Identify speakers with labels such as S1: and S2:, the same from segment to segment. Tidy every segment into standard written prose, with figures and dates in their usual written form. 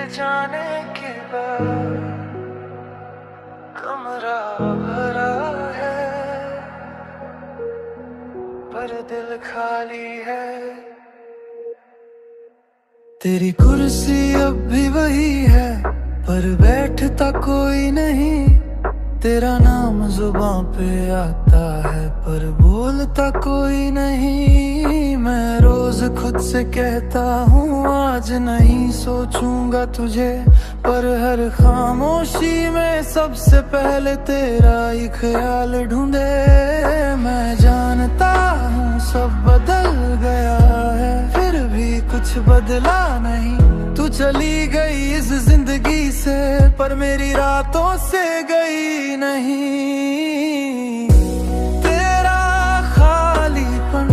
S1: जाने के बाद कमरा भरा है पर दिल खाली है। तेरी कुर्सी अब भी वही है पर बैठता कोई नहीं। तेरा नाम जुबां पे आता है पर बोलता कोई नहीं। मैं रोज खुद से कहता हूँ आज नहीं सोचूंगा तुझे, पर हर खामोशी में सबसे पहले तेरा ही ख्याल ढूंढे। मैं जानता हूँ सब बदल गया है फिर भी कुछ बदला नहीं। तू चली गई इस जिंदगी से पर मेरी रातों से गई नहीं। तेरा खालीपन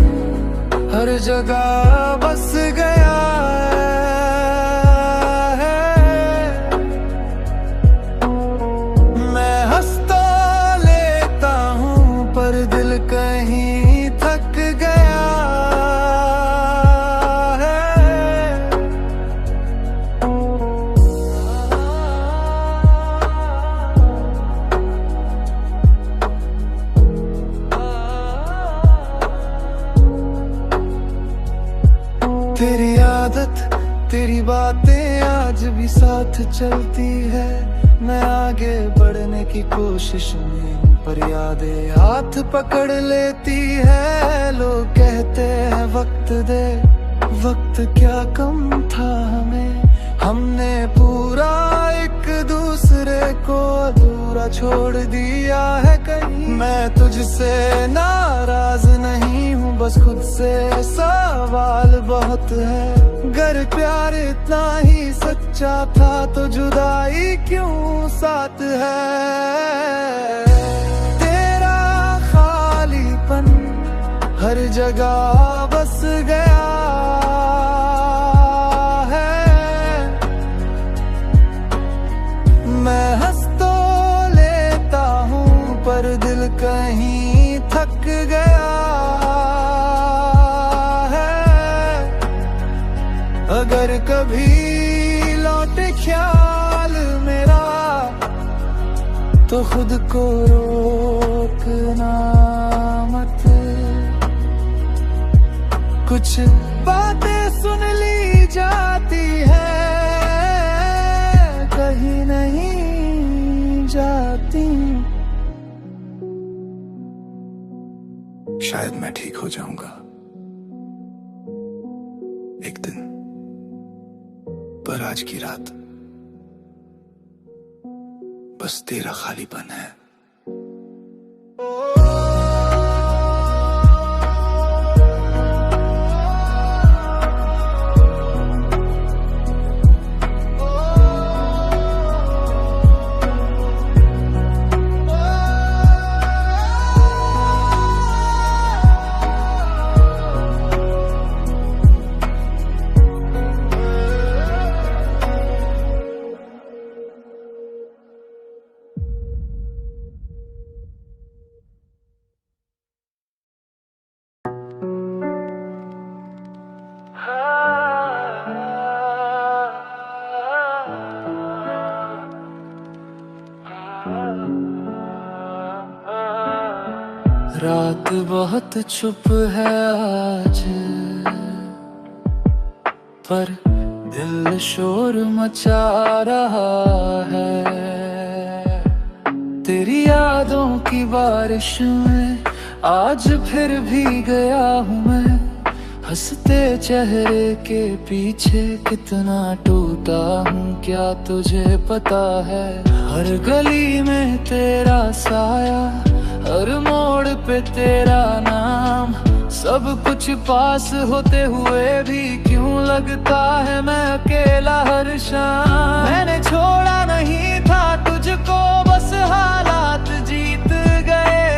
S1: हर जगह बस गया है। मैं हंस तो लेता हूँ पर दिल कहीं थक गया है। तेरी आदत तेरी बातें आज भी साथ चलती है। मैं आगे बढ़ने की कोशिश में हूँ पर यादें हाथ पकड़ लेती है। लोग कहते हैं वक्त दे, वक्त क्या कम था हमें। हमने पूरा एक दूसरे को अधूरा छोड़ दिया है कहीं। मैं तुझसे नाराज नहीं हूँ बस खुद से सवाल बहुत है। गर प्यार इतना ही सच्चा था तो जुदाई क्यों साथ है। तेरा खालीपन हर जगह बस गया है। मैं हंस तो लेता हूँ पर दिल कहीं थक गया है। अगर कभी लौटे ख्याल मेरा तो खुद को रोकना मत। कुछ बातें सुन ली जाती है कहीं नहीं जाती।
S2: शायद मैं ठीक हो जाऊंगा एक दिन, पर आज की रात बस तेरा खालीपन है।
S1: रात बहुत चुप है आज पर दिल शोर मचा रहा है। तेरी यादों की बारिश में आज फिर भीग गया हूँ मैं। हंसते चेहरे के पीछे कितना टूटा हूँ क्या तुझे पता है। हर गली में तेरा साया, हर मोड़ पे तेरा नाम। सब कुछ पास होते हुए भी क्यों लगता है मैं अकेला हर शाम। मैंने छोड़ा नहीं था तुझको बस हालात जीत गए।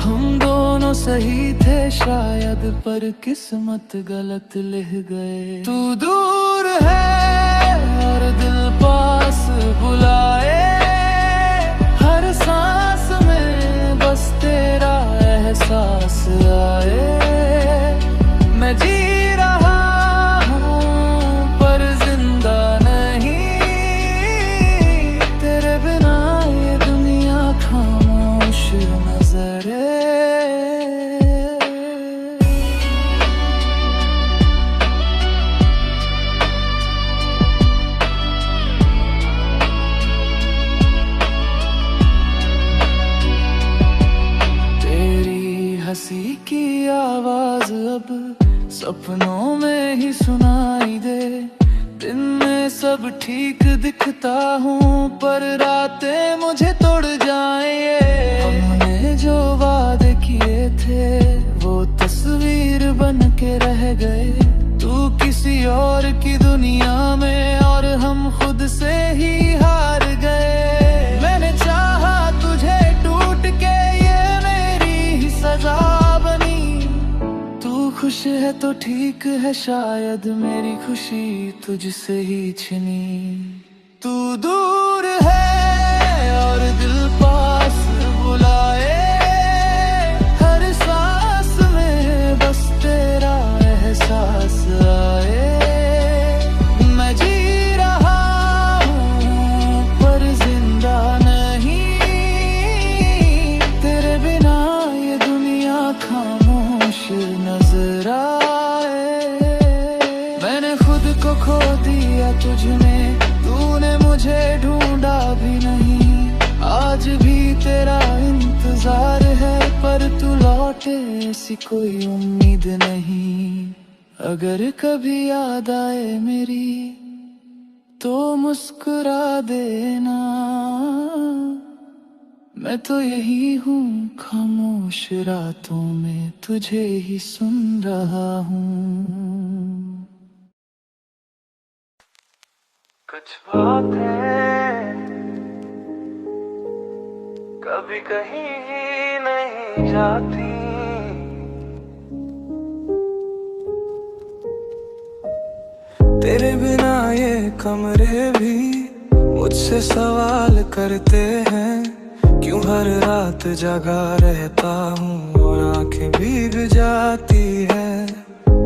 S1: हम दोनों सही थे शायद पर किस्मत गलत लिख गए। तू दूर है और दिल पास बुलाए, हर सांस में बस तेरा एहसास आए। मैं जी रहा हूँ पर जिंदा नहीं। सब ठीक दिखता हूँ, पर रातें मुझे तोड़ जाएं ये। हमने जो वादे किए थे वो तस्वीर बन के रह गए। तू किसी और की दुनिया में और हम खुद से ही हार गए। मैंने चाहा तुझे टूट के, ये मेरी ही सजा बनी। तू खुश है तो ठीक है, शायद मेरी खुशी तुझसे ही छिनी। तू दूर है और दिल पास बुलाए, हर सांस में बस तेरा एहसास आए। मैं जी रहा हूँ पर जिंदा नहीं, तेरे बिना ये दुनिया खामोश नजर आए। मैंने खुद को खो दिया तुझ में, तूने मुझे ढूंढा भी नहीं। आज भी तेरा इंतजार है, पर तू लौटे ऐसी कोई उम्मीद नहीं। अगर कभी याद आए मेरी तो मुस्कुरा देना, मैं तो यही हूँ खामोश रातों में तुझे ही सुन रहा हूँ। कुछ बातें कभी कहीं नहीं जाती, तेरे बिना ये कमरे भी मुझसे सवाल करते हैं। क्यों हर रात जगा रहता हूँ और आंखें भीग जाती है।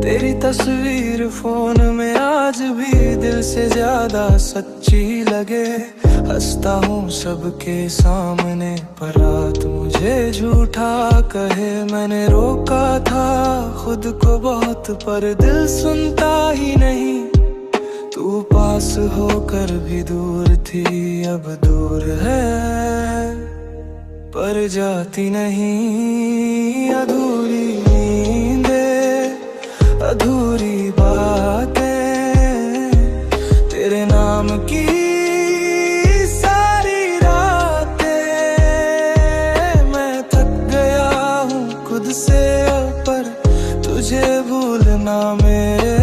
S1: तेरी तस्वीर फोन में आज भी दिल से ज्यादा सच्ची लगे। हंसता हूँ सबके सामने पर रात मुझे झूठा कहे। मैंने रोका था खुद को बहुत पर दिल सुनता ही नहीं। तू पास होकर भी दूर थी, अब दूर है पर जाती नहीं। अधूरी नींदें, अधूरी बातें, तेरे नाम की सारी रातें। मैं थक गया हूँ खुद से पर तुझे भूलना मेरे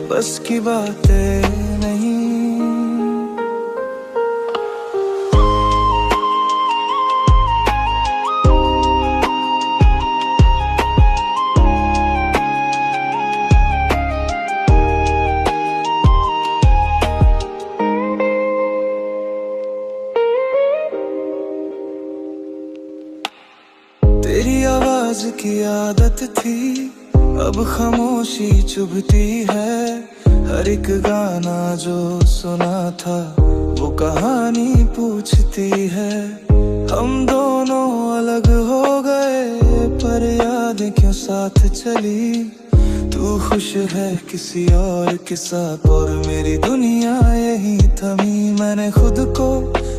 S1: बस की बातें नहीं। तेरी आवाज की आदत थी, अब खामोशी चुभती है। हर एक गाना जो सुना था वो कहानी पूछती है। हम दोनों अलग हो गए पर यादें क्यों साथ चली। तू खुश है किसी और के साथ और मेरी दुनिया यही थमी। मैंने खुद को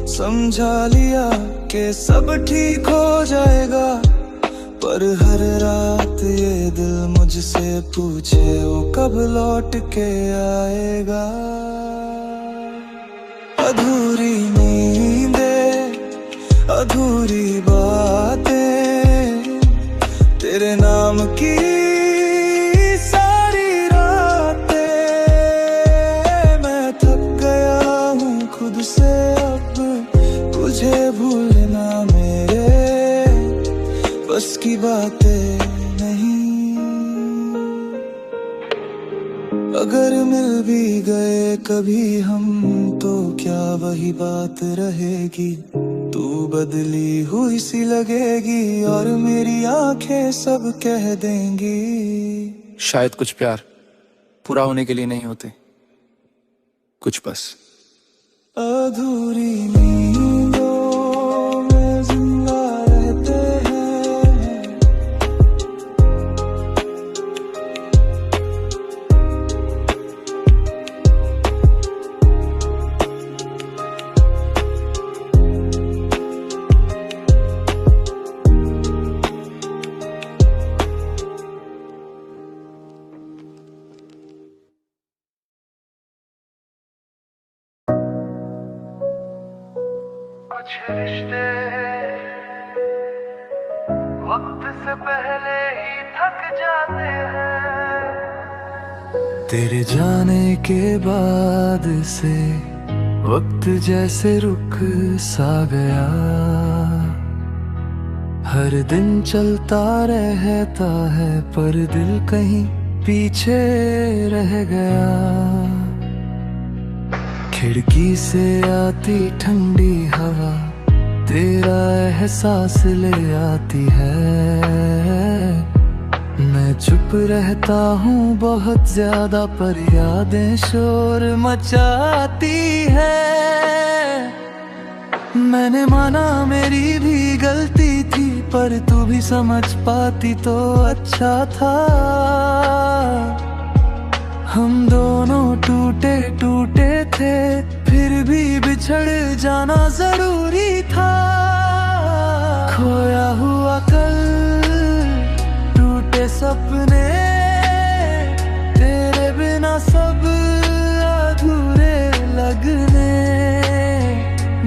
S1: समझा लिया कि सब ठीक हो जाएगा, पर हर रात ये दिल मुझसे पूछे वो कब लौट के आएगा। अधूरी नींदें, अधूरी बातें, तेरे नाम की सारी रातें। मैं थक गया हूँ खुद से, अब तुझे भूलना मेरे बस की बातें नहीं। अगर मिल भी गए कभी हम तो क्या वही बात रहेगी। तू बदली हुई सी लगेगी और मेरी आंखें सब कह देंगी।
S2: शायद कुछ प्यार पूरा होने के लिए नहीं होते, कुछ बस
S1: अधूरी नींदों में जिंदा रहते हैं। कुछ रिश्ते वक्त से पहले ही थक जाते हैं। तेरे जाने के बाद से वक्त जैसे रुक सा गया, हर दिन चलता रहता है पर दिल कहीं पीछे रह गया। खिड़की से आती ठंडी हवा तेरा एहसास ले आती है। मैं चुप रहता हूँ बहुत ज्यादा पर यादें शोर मचाती है। मैंने माना मेरी भी गलती थी पर तू भी समझ पाती तो अच्छा था। हम दोनों टूटे टूटे थे फिर भी बिछड़ जाना जरूरी था। खोया हुआ कल टूटे सपने तेरे बिना सब अधूरे लगने।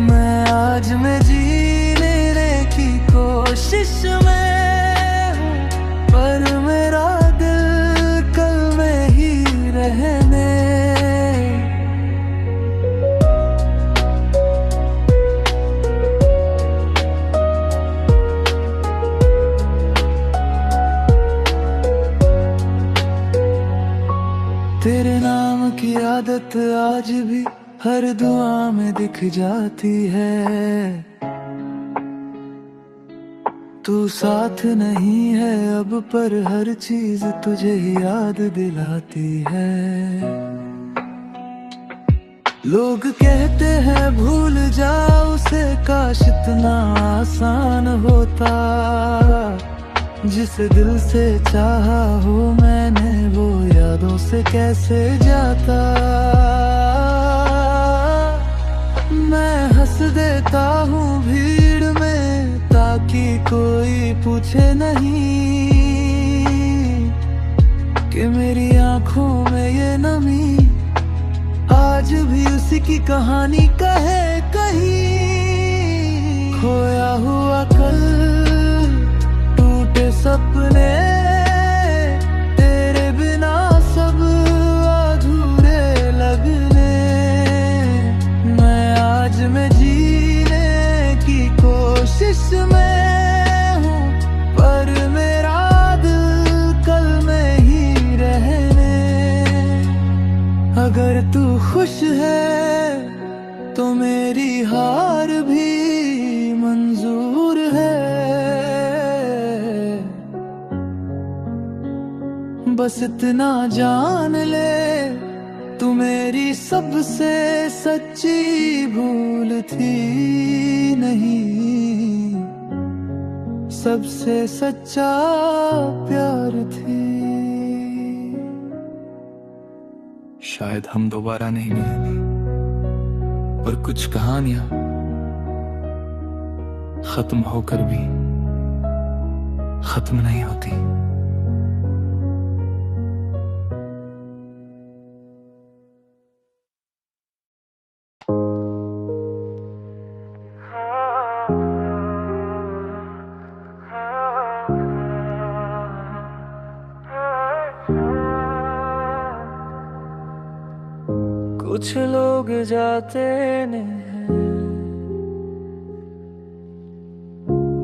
S1: मैं आज में जीने की कोशिश में हूँ पर मेरा दिल कल में ही रहने। तेरे नाम की आदत आज भी हर दुआ में दिख जाती है। तू साथ नहीं है अब पर हर चीज तुझे याद दिलाती है। लोग कहते हैं भूल जाओ उसे, काश इतना आसान होता। जिस दिल से चाहा हो मैंने वो यादों से कैसे जाता। मैं हंस देता हूँ भीड़ में ताकि कोई पूछे नहीं कि मेरी आंखों में ये नमी आज भी उसी की कहानी कहे कहीं। खोया हुआ कल टूटे सपने तेरे बिना सब अधूरे लगने। मैं आज में जीने की कोशिश में हूँ पर मेरा दिल कल में ही रहने। अगर तू खुश है तो मेरी हार भी मंजूर है। बस इतना जान ले तू मेरी सबसे सच्ची भूल थी नहीं, सबसे सच्चा प्यार थी।
S2: शायद हम दोबारा नहीं मिलेंगे पर कुछ कहानियां खत्म होकर भी खत्म नहीं होती।
S1: कुछ लोग जाते नहीं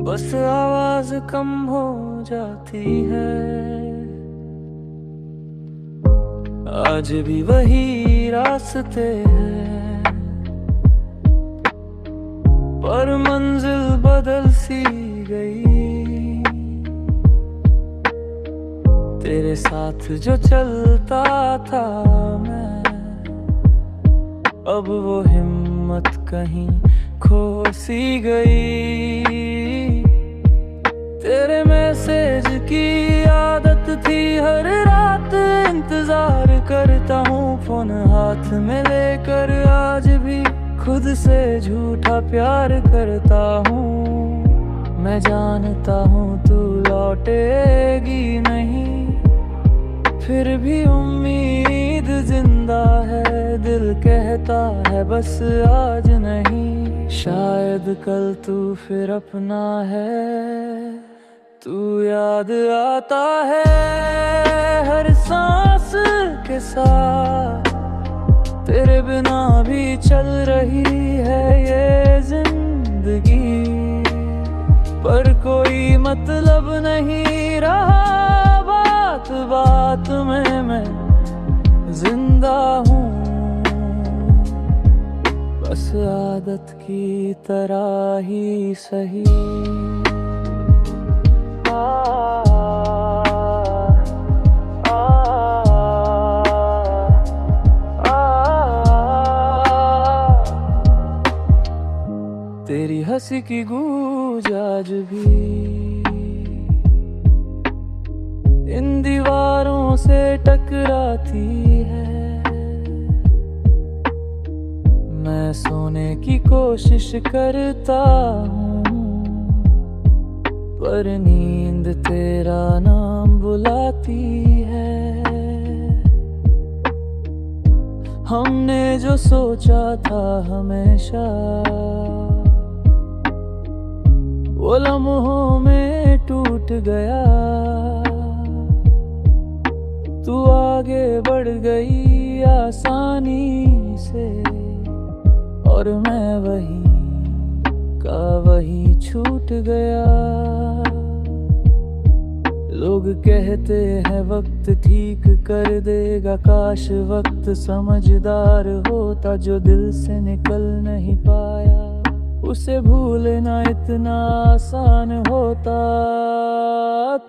S1: बस आवाज कम हो जाती है। आज भी वही रास्ते हैं पर मंजिल बदल सी गई। तेरे साथ जो चलता था मैं अब वो हिम्मत कहीं खो सी गई। तेरे मैसेज की आदत थी हर रात इंतजार करता हूँ फोन हाथ में लेकर। आज भी खुद से झूठा प्यार करता हूँ। मैं जानता हूँ तू लौटेगी नहीं फिर भी उम्मीद जिंदा है। दिल कहता है बस आज नहीं, शायद कल तू फिर अपना है। तू याद आता है हर सांस के साथ, तेरे बिना भी चल रही है ये जिंदगी, पर कोई मतलब नहीं रहा बात बात में मैं जिंदा हूँ, बस आदत की तरह ही सही। तेरी हंसी की गूंज आज भी इन दीवारों से टकराती है। मैं सोने की कोशिश करता हूँ, पर नींद तेरा नाम बुलाती है। हमने जो सोचा था हमेशा वो लम्हों में टूट गया। तू आगे बढ़ गई आसानी से, और मैं वही का वही छूट गया। लोग कहते हैं वक्त ठीक कर देगा, काश वक्त समझदार होता, जो दिल से निकल नहीं पाया उसे भूलना इतना आसान होता।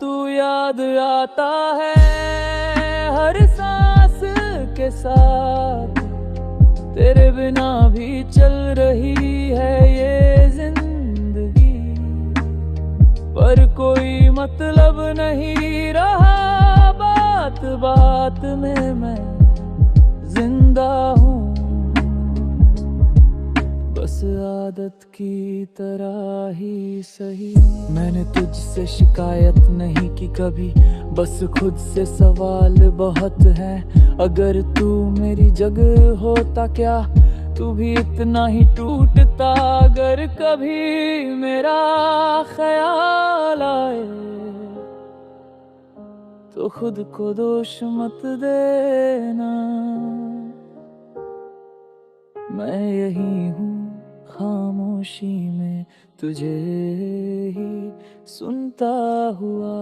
S1: तू याद आता है हर सांस के साथ, तेरे बिना भी चल रही है ये जिंदगी, पर कोई मतलब नहीं रहा बात बात में मैं जिंदा हूँ, बस आदत की तरह ही सही। मैंने तुझसे शिकायत नहीं की कभी, बस खुद से सवाल बहुत है। अगर तू मेरी जगह होता क्या तू भी इतना ही टूटता। अगर कभी मेरा ख्याल आए तो खुद को दोष मत देना, मैं यही हूँ खामोशी में तुझे ही सुनता हुआ।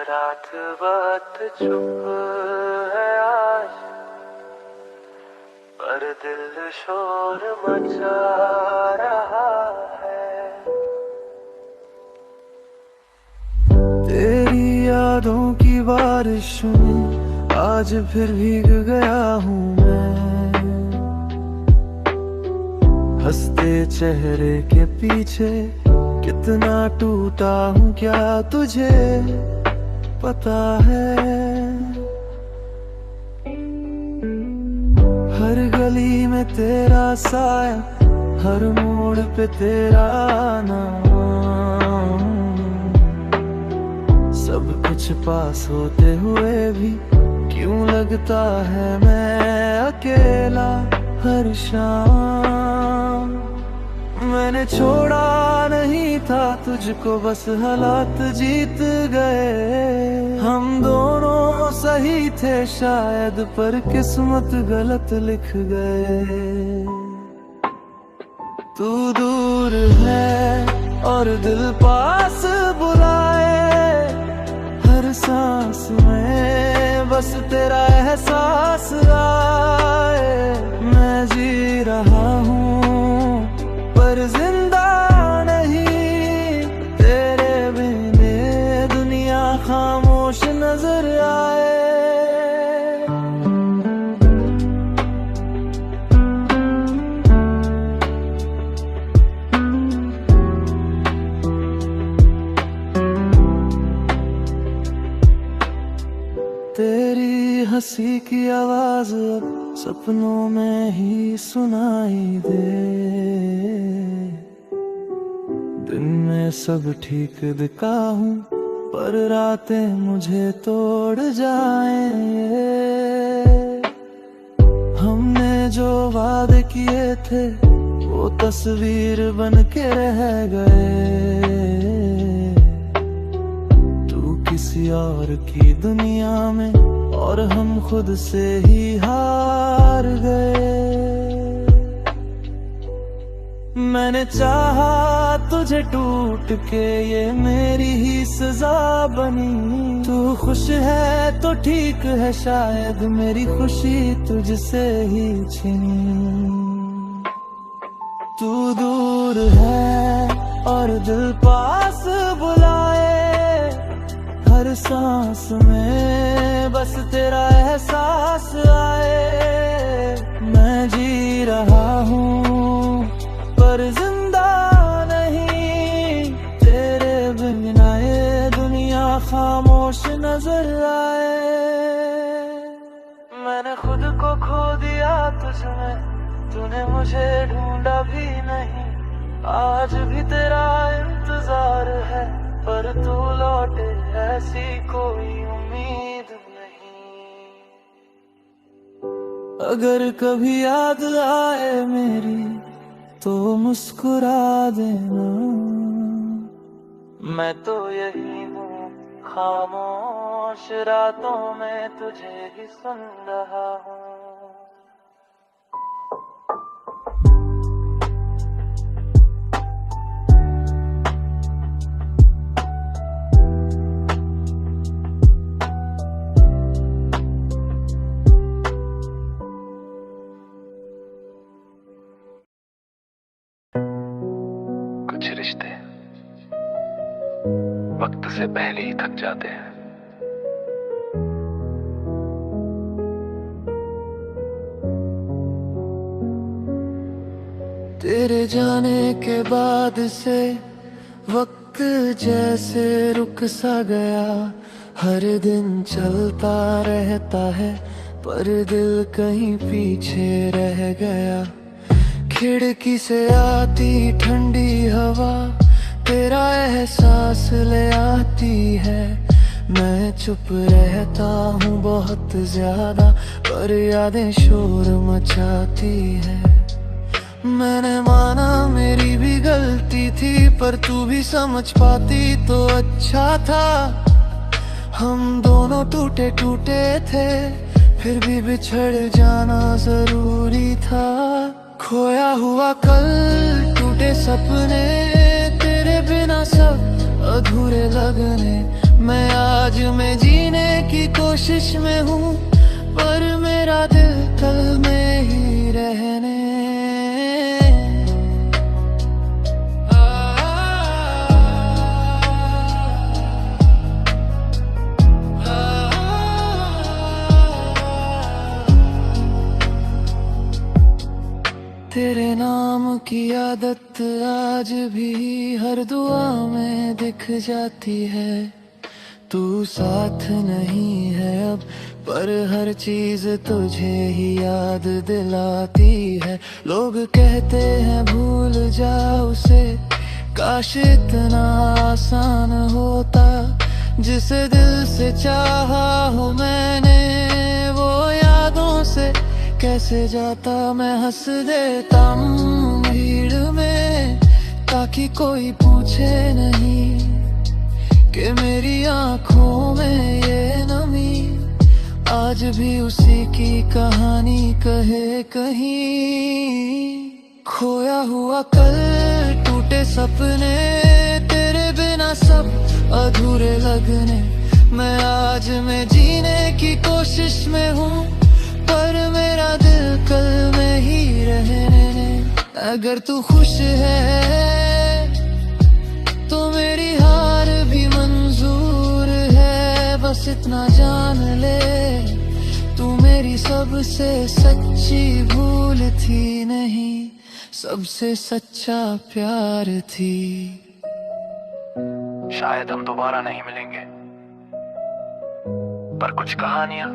S1: रात बात चुप है आज, पर दिल शोर मचा रहा है। तेरी यादों की बारिश में आज फिर भीग गया हूँ मैं, हंसते चेहरे के पीछे कितना टूटा हूँ क्या तुझे पता है। हर गली में तेरा साया, हर मोड़ पे तेरा नाम, सब कुछ पास होते हुए भी क्यों लगता है मैं अकेला हर शाम। मैंने छोड़ा नहीं था तुझको, बस हालात जीत गए। हम दोनों सही थे शायद, पर किस्मत गलत लिख गए। तू दूर है और दिल पास बुलाए, हर सांस में बस तेरा एहसास आए। मैं जी रहा हूँ पर जिंदा नहीं, तेरे बिना दुनिया खामोश नजर आए। तेरी हंसी की आवाज अब सपनों में ही सुनाई दे, दिन में सब ठीक दिखा हूँ, पर रातें मुझे तोड़ जाए। हमने जो वादे किए थे वो तस्वीर बन के रह गए। तू किसी और की दुनिया में और हम खुद से ही हार गए। मैंने चाहा तुझे टूट के, ये मेरी ही सजा बनी। तू खुश है तो ठीक है, शायद मेरी खुशी तुझसे ही छिनी। तू दूर है और दिल पास बुलाए, हर सांस में बस तेरा एहसास आए। मैं जी रहा हूँ पर जिंदा नहीं, तेरे बिना ये दुनिया खामोश नजर आए। मैंने खुद को खो दिया तुझमें, तूने मुझे ढूंढा भी नहीं। आज भी तेरा इंतजार है, पर तू लौटे ऐसी कोई उम्मीद नहीं। अगर कभी याद आए मेरी तो मुस्कुरा देना, मैं तो यही हूँ खामोश, रातों में तुझे ही सुन रहा हूँ।
S2: कुछ रिश्ते वक्त से पहले ही थक जाते हैं।
S1: तेरे जाने के बाद से वक्त जैसे रुक सा गया। हर दिन चलता रहता है, पर दिल कहीं पीछे रह गया। खिड़की से आती ठंडी हवा तेरा एहसास ले आती है। मैं चुप रहता हूँ बहुत ज्यादा, पर यादें शोर मचाती है। मैंने माना मेरी भी गलती थी, पर तू भी समझ पाती तो अच्छा था। हम दोनों टूटे टूटे थे, फिर भी बिछड़ जाना जरूरी था। खोया हुआ कल, टूटे सपने, तेरे बिना सब अधूरे लगने। मैं आज में जीने की कोशिश में हूँ, पर मेरा दिल कल में ही रहने। तेरे नाम की आदत आज भी हर दुआ में दिख जाती है। तू साथ नहीं है अब, पर हर चीज तुझे ही याद दिलाती है। लोग कहते हैं भूल जा उसे, काश इतना आसान होता। जिसे दिल से चाहा हो मैंने, वो यादों से कैसे जाता। मैं हंस देता हूँ भीड़ में, ताकि कोई पूछे नहीं कि मेरी आंखों में ये नमी आज भी उसी की कहानी कहे कहीं। खोया हुआ कल, टूटे सपने, तेरे बिना सब अधूरे लगने। मैं आज में जीने की कोशिश में हूँ, पर मेरा दिल कल में ही रहने। अगर तू खुश है तो मेरी हार भी मंजूर है। बस इतना जान ले, तू मेरी सबसे सच्ची भूल थी नहीं, सबसे सच्चा प्यार थी।
S2: शायद हम दोबारा नहीं मिलेंगे, पर कुछ कहानियां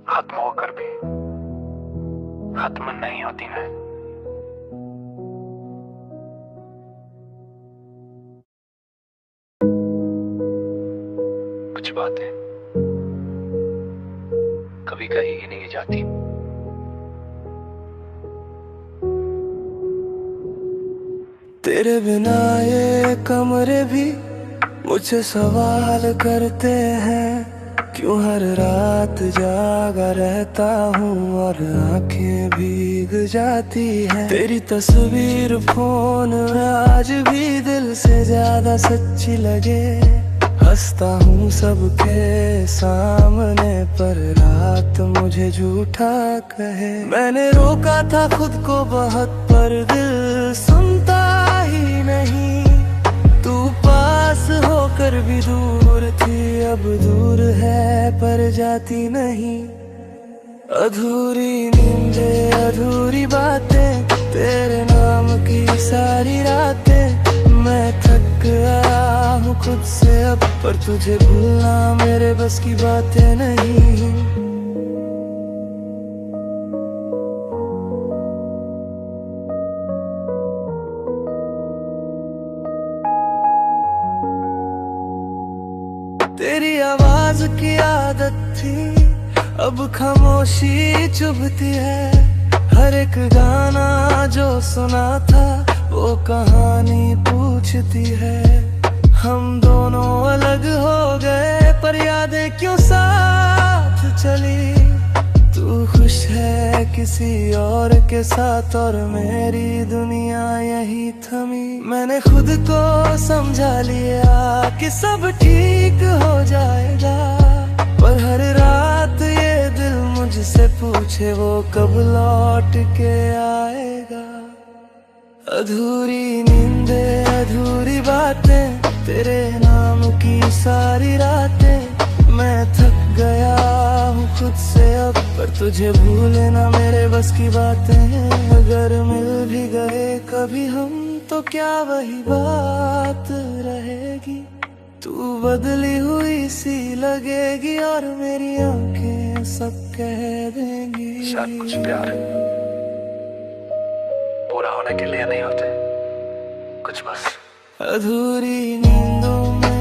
S2: खत्म होकर भी खत्म नहीं होती हैं। कुछ बातें कभी कही ही नहीं जाती।
S1: तेरे बिना ये कमरे भी मुझसे सवाल करते हैं, क्यों हर रात जागा रहता हूँ और आंखें भीग जाती है। तेरी तस्वीर फोन में आज भी दिल से ज्यादा सच्ची लगे। हंसता हूँ सबके सामने पर रात मुझे झूठा कहे। मैंने रोका था खुद को बहुत पर दिल सुनता ही नहीं। तू पास होकर भी दूर थी, अब दूर है पर जाती नहीं। अधूरी नींदें अधूरी बातें, तेरे नाम की सारी रातें। मैं थक गया हूँ खुद से अब, पर तुझे भूलना मेरे बस की बातें नहीं। तेरी आवाज की आदत थी, अब खामोशी चुभती है। हर एक गाना जो सुना था वो कहानी पूछती है। हम दोनों अलग हो गए पर यादें क्यों साथ चली। तू खुश है किसी और के साथ और मेरी दुनिया यही थमी। मैंने खुद को समझा लिया कि सब ठीक हो जाएगा, पर हर रात ये दिल मुझसे पूछे वो कब लौट के आएगा। अधूरी नींदें अधूरी बातें, तेरे नाम की सारी रातें। मैं थक गया हूँ खुद से अब, पर तुझे भूलना मेरे बस की बातें हैं। अगर मिल भी गए कभी हम तो क्या वही बात रहेगी। तू बदली हुई सी लगेगी और मेरी आंखें सब कह देंगी।
S2: शायद कुछ प्यार पूरा होने के लिए नहीं होते, कुछ बस
S1: अधूरी नींदों में